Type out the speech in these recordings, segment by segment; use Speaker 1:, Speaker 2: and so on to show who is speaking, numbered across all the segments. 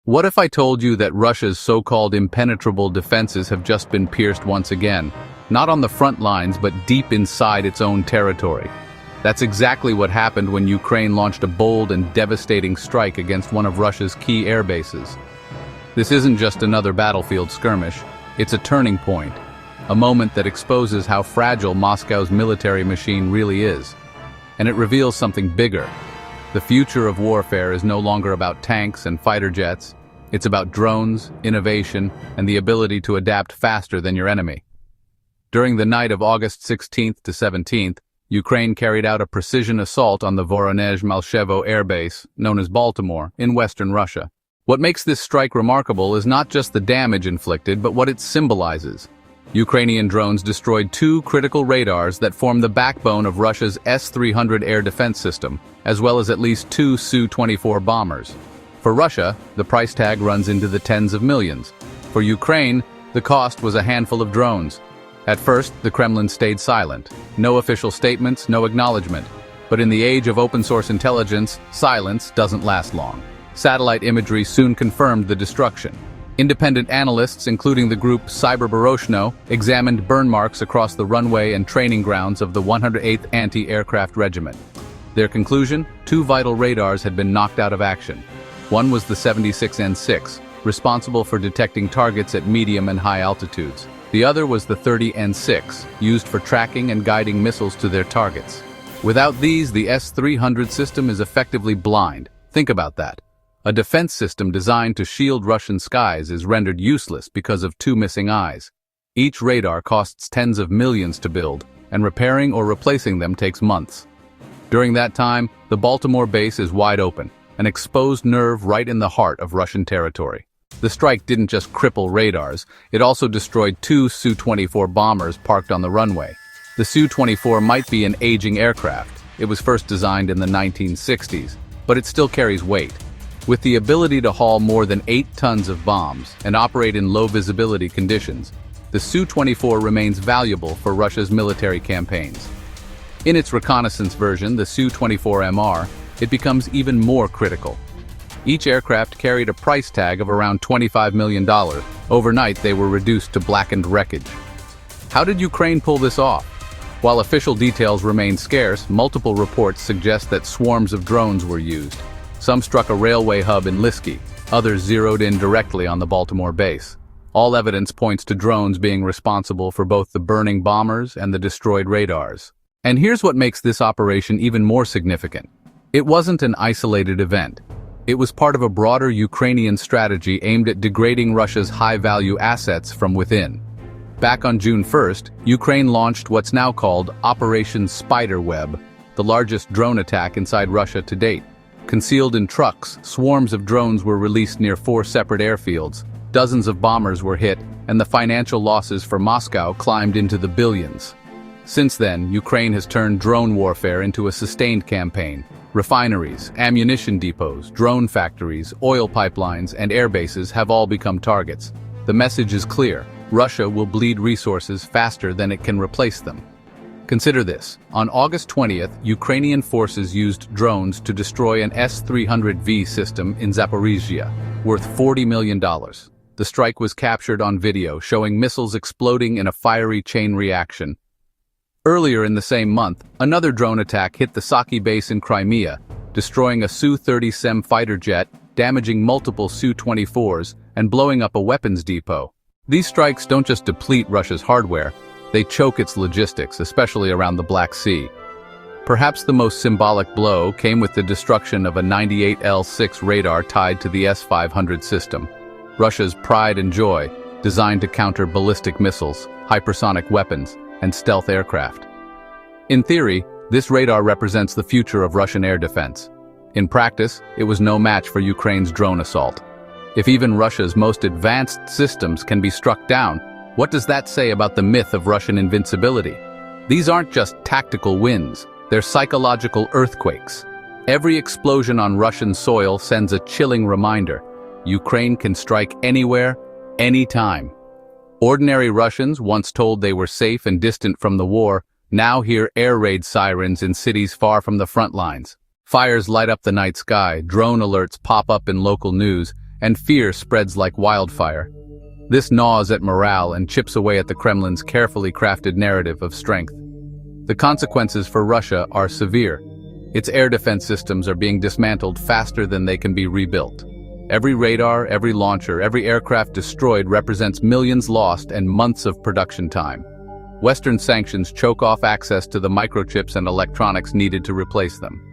Speaker 1: What if I told you that Russia's so-called impenetrable defenses have just been pierced once again, not on the front lines but deep inside its own territory? That's exactly what happened when Ukraine launched a bold and devastating strike against one of Russia's key air bases. This isn't just another battlefield skirmish, it's a turning point, a moment that exposes how fragile Moscow's military machine really is. And it reveals something bigger. The future of warfare is no longer about tanks and fighter jets. It's about drones, innovation, and the ability to adapt faster than your enemy. During the night of August 16th to 17th, Ukraine carried out a precision assault on the Voronezh Malshevo airbase, known as Baltimore, in western Russia. What makes this strike remarkable is not just the damage inflicted, but what it symbolizes. Ukrainian drones destroyed two critical radars that form the backbone of Russia's S-300 air defense system, as well as at least two Su-24 bombers. For Russia, the price tag runs into the tens of millions. For Ukraine, the cost was a handful of drones. At first, the Kremlin stayed silent. No official statements, no acknowledgement. But in the age of open-source intelligence, silence doesn't last long. Satellite imagery soon confirmed the destruction. Independent analysts, including the group Cyberbaroshno, examined burn marks across the runway and training grounds of the 108th Anti-Aircraft Regiment. Their conclusion? Two vital radars had been knocked out of action. One was the 76N6, responsible for detecting targets at medium and high altitudes. The other was the 30N6, used for tracking and guiding missiles to their targets. Without these, the S-300 system is effectively blind. Think about that. A defense system designed to shield Russian skies is rendered useless because of two missing eyes. Each radar costs tens of millions to build, and repairing or replacing them takes months. During that time, the Baltimore base is wide open, an exposed nerve right in the heart of Russian territory. The strike didn't just cripple radars, it also destroyed two Su-24 bombers parked on the runway. The Su-24 might be an aging aircraft. It was first designed in the 1960s, but it still carries weight. With the ability to haul more than 8 tons of bombs and operate in low-visibility conditions, the Su-24 remains valuable for Russia's military campaigns. In its reconnaissance version, the Su-24MR, it becomes even more critical. Each aircraft carried a price tag of around $25 million. Overnight, they were reduced to blackened wreckage. How did Ukraine pull this off? While official details remain scarce, multiple reports suggest that swarms of drones were used. Some struck a railway hub in Lysky, others zeroed in directly on the Baltimore base. All evidence points to drones being responsible for both the burning bombers and the destroyed radars. And here's what makes this operation even more significant. It wasn't an isolated event. It was part of a broader Ukrainian strategy aimed at degrading Russia's high-value assets from within. Back on June 1st, Ukraine launched what's now called Operation Spiderweb, the largest drone attack inside Russia to date. Concealed in trucks, swarms of drones were released near 4 separate airfields, dozens of bombers were hit, and the financial losses for Moscow climbed into the billions. Since then, Ukraine has turned drone warfare into a sustained campaign. Refineries, ammunition depots, drone factories, oil pipelines, and air bases have all become targets. The message is clear: Russia will bleed resources faster than it can replace them. Consider this. On August 20th, Ukrainian forces used drones to destroy an S-300V system in Zaporizhzhia, worth $40 million. The strike was captured on video, showing missiles exploding in a fiery chain reaction. Earlier in the same month, another drone attack hit the Saki base in Crimea, destroying a Su-30 fighter jet, damaging multiple Su-24s, and blowing up a weapons depot. These strikes don't just deplete Russia's hardware, they choke its logistics, especially around the Black Sea. Perhaps the most symbolic blow came with the destruction of a 98L6 radar tied to the S-500 system, Russia's pride and joy, designed to counter ballistic missiles, hypersonic weapons, and stealth aircraft. In theory, this radar represents the future of Russian air defense. In practice, it was no match for Ukraine's drone assault. If even Russia's most advanced systems can be struck down, what does that say about the myth of Russian invincibility? These aren't just tactical wins, they're psychological earthquakes. Every explosion on Russian soil sends a chilling reminder: Ukraine can strike anywhere, anytime. Ordinary Russians, once told they were safe and distant from the war, now hear air raid sirens in cities far from the front lines. Fires light up the night sky, drone alerts pop up in local news, and fear spreads like wildfire. This gnaws at morale and chips away at the Kremlin's carefully crafted narrative of strength. The consequences for Russia are severe. Its air defense systems are being dismantled faster than they can be rebuilt. Every radar, every launcher, every aircraft destroyed represents millions lost and months of production time. Western sanctions choke off access to the microchips and electronics needed to replace them.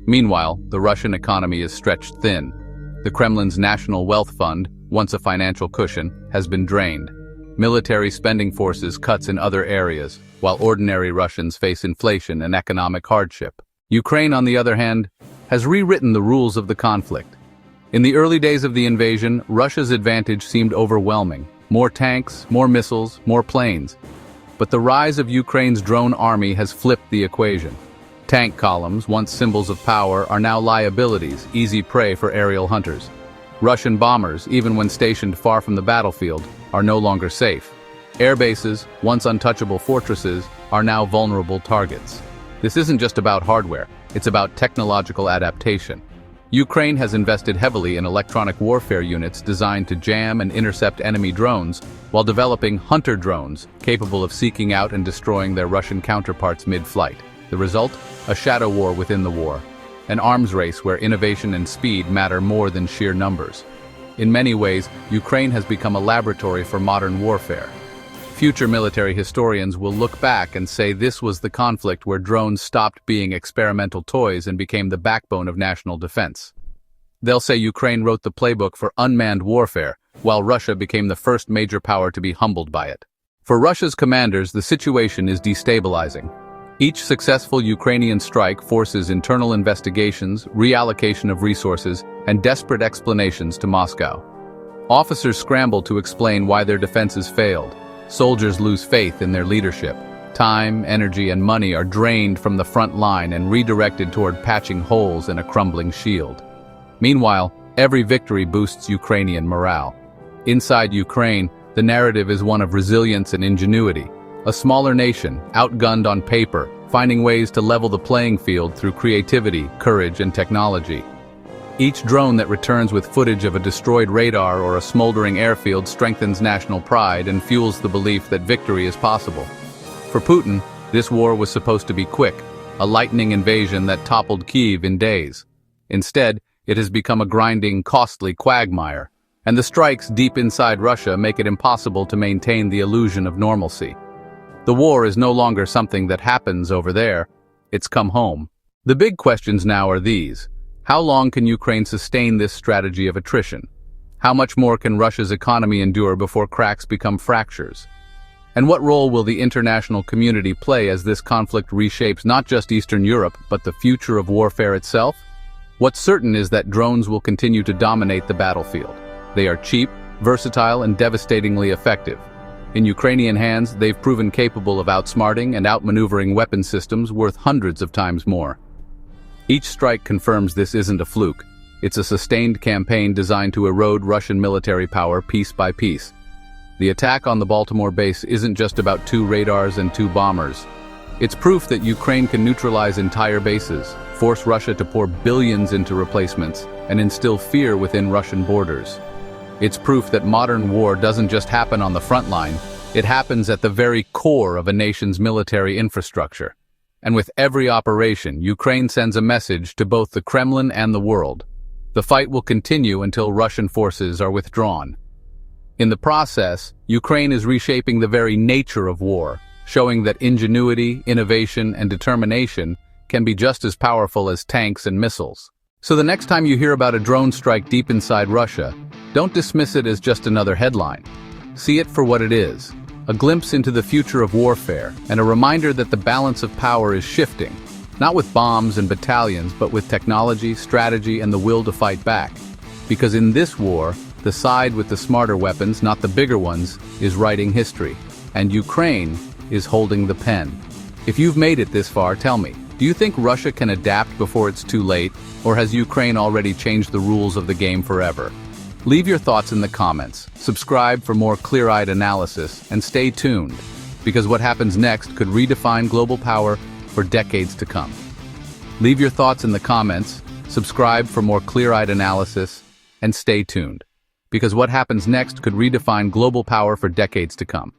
Speaker 1: Meanwhile, the Russian economy is stretched thin. The Kremlin's national wealth fund, once a financial cushion, has been drained. Military spending forces cuts in other areas, while ordinary Russians face inflation and economic hardship. Ukraine, on the other hand, has rewritten the rules of the conflict. In the early days of the invasion, Russia's advantage seemed overwhelming. More tanks, more missiles, more planes. But the rise of Ukraine's drone army has flipped the equation. Tank columns, once symbols of power, are now liabilities, easy prey for aerial hunters. Russian bombers, even when stationed far from the battlefield, are no longer safe. Air bases, once untouchable fortresses, are now vulnerable targets. This isn't just about hardware, it's about technological adaptation. Ukraine has invested heavily in electronic warfare units designed to jam and intercept enemy drones, while developing hunter drones capable of seeking out and destroying their Russian counterparts mid-flight. The result? A shadow war within the war. An arms race where innovation and speed matter more than sheer numbers. In many ways, Ukraine has become a laboratory for modern warfare. Future military historians will look back and say this was the conflict where drones stopped being experimental toys and became the backbone of national defense. They'll say Ukraine wrote the playbook for unmanned warfare, while Russia became the first major power to be humbled by it. For Russia's commanders, the situation is destabilizing. Each successful Ukrainian strike forces internal investigations, reallocation of resources, and desperate explanations to Moscow. Officers scramble to explain why their defenses failed. Soldiers lose faith in their leadership. Time, energy, and money are drained from the front line and redirected toward patching holes in a crumbling shield. Meanwhile, every victory boosts Ukrainian morale. Inside Ukraine, the narrative is one of resilience and ingenuity. A smaller nation, outgunned on paper, finding ways to level the playing field through creativity, courage, and technology. Each drone that returns with footage of a destroyed radar or a smoldering airfield strengthens national pride and fuels the belief that victory is possible. For Putin, this war was supposed to be quick, a lightning invasion that toppled Kyiv in days. Instead, it has become a grinding, costly quagmire, and the strikes deep inside Russia make it impossible to maintain the illusion of normalcy. The war is no longer something that happens over there, it's come home. The big questions now are these. How long can Ukraine sustain this strategy of attrition? How much more can Russia's economy endure before cracks become fractures? And what role will the international community play as this conflict reshapes not just Eastern Europe, but the future of warfare itself? What's certain is that drones will continue to dominate the battlefield. They are cheap, versatile, and devastatingly effective. In Ukrainian hands, they've proven capable of outsmarting and outmaneuvering weapon systems worth hundreds of times more. Each strike confirms this isn't a fluke. It's a sustained campaign designed to erode Russian military power piece by piece. The attack on the Baltimore base isn't just about 2 radars and 2 bombers. It's proof that Ukraine can neutralize entire bases, force Russia to pour billions into replacements, and instill fear within Russian borders. It's proof that modern war doesn't just happen on the front line, it happens at the very core of a nation's military infrastructure. And with every operation, Ukraine sends a message to both the Kremlin and the world. The fight will continue until Russian forces are withdrawn. In the process, Ukraine is reshaping the very nature of war, showing that ingenuity, innovation, and determination can be just as powerful as tanks and missiles. So the next time you hear about a drone strike deep inside Russia, don't dismiss it as just another headline. See it for what it is. A glimpse into the future of warfare, and a reminder that the balance of power is shifting, not with bombs and battalions, but with technology, strategy, and the will to fight back. Because in this war, the side with the smarter weapons, not the bigger ones, is writing history, and Ukraine is holding the pen. If you've made it this far, tell me, do you think Russia can adapt before it's too late, or has Ukraine already changed the rules of the game forever? Leave your thoughts in the comments, subscribe for more clear-eyed analysis, and stay tuned, because what happens next could redefine global power for decades to come. Leave your thoughts in the comments, subscribe for more clear-eyed analysis, And stay tuned, because what happens next could redefine global power for decades to come.